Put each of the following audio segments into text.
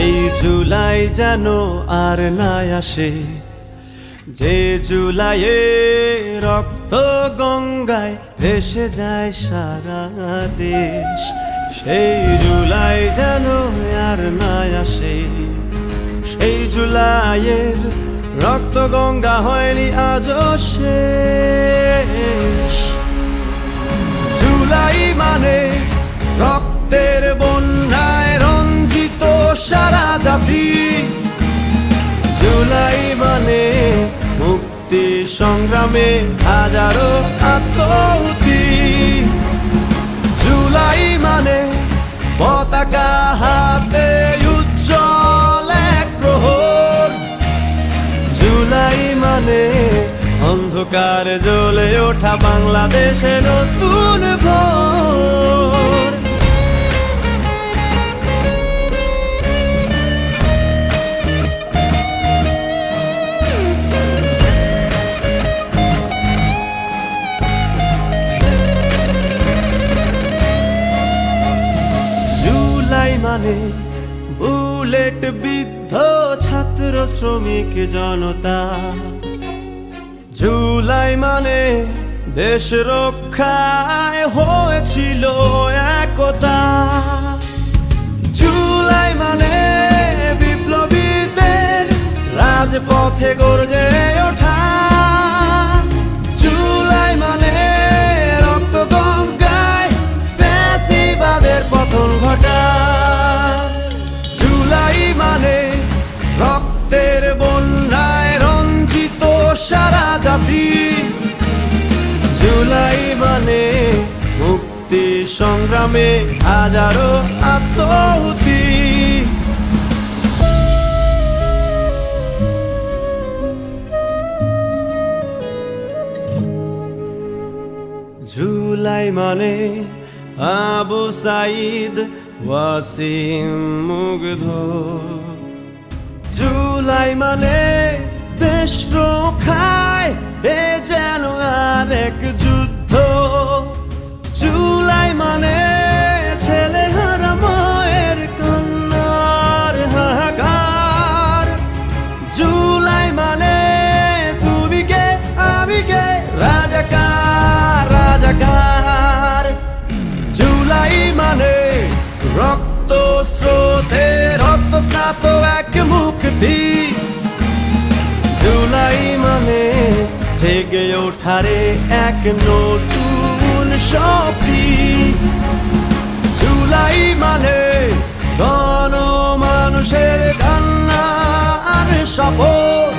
এই জুলাই যেন আর না আসে, যে জুলাইয়ে রক্ত গঙ্গায় ভেসে যায় সারা দেশ। সেই জুলাই যেন আর না আসে, সেই জুলাইয়ের রক্ত গঙ্গা হয়নি আজও শেষ। জুলাই মানে রক্তের বন্যায় রঞ্জিত সারা জাতি, জুলাই মানে মুক্তি সংগ্রামে হাজারো আত্মাহুতি, জুলাই মানে পতাকা হাতে উজ্জ্বল এক প্রহর, জুলাই মানে অন্ধকার জ্বলে ওঠা বাংলাদেশে নতুন ভোর। জুলাই মানে বুলেট বিদ্ধ ছাত্র শ্রমিক জনতা, জুলাই মানে দেশ রক্ষায় হয়েছিল একতা, জুলাই মানে বিপ্লবীদের রাজপথে গর্জে ওঠা, জুলাই মানে রক্ত গঙ্গায় ফ্যাসিবাদের পতন ঘটা, জুলাই মানে রক্তের বন্যায় রঞ্জিত সারা জাতি, জুলাই মানে মুক্তি সংগ্রামে হাজারো আত্মাহুতি। জুলাই মানে আবু সাইদ ওয়াসিম মুগ্ধ, জুলাই মানে দেশ রক্ষায় এ যেন আরেক যুদ্ধ, জুলাই মানে ছেলে হারা মায়ের কান্নার হাহাকার, জুলাই মানে তুমি কে আমি কে রাজাকার রাজাকার, জুলাই মানে রক্ত স্রোতে রক্ত স্নাত এক মুক্তি, জুলাই মানে জেগে ওঠারে এক নতুন শক্তি, জুলাই মানে গণ মানুষের কান্না আর শপথ,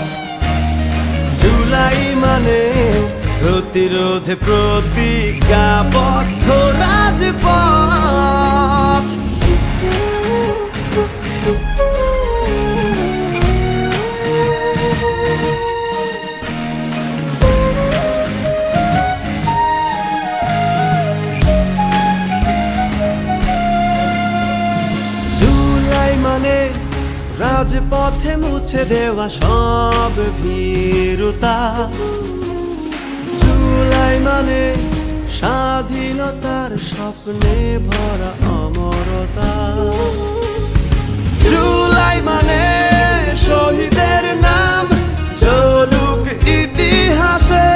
জুলাই মানে প্রতিরোধে প্রতিজ্ঞাবদ্ধ রাজপথ। জুলাই মানে রাজপথে মুছে দেওয়া সব ভীরুতা, জুলাই মানে স্বাধীনতার স্বপ্নে ভরা অমরতা, জুলাই মানে শহীদের নাম চলুক ইতিহাসে,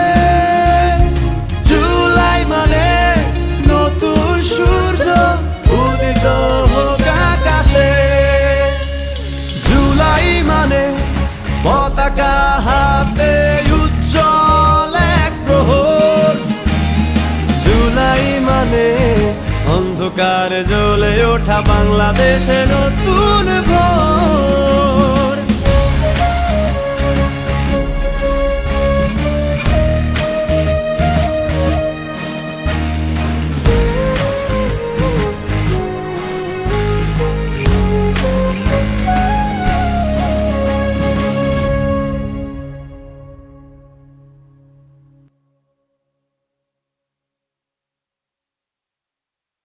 জুলাই মানে নতুন সূর্য উদিত হোক আকাশে, জুলাই মানে পতাকা হাতে উজ্জ্বল এক প্রহর, জুলাই মানে অন্ধকার জ্বলে ওঠা বাংলাদেশে নতুন ভোর।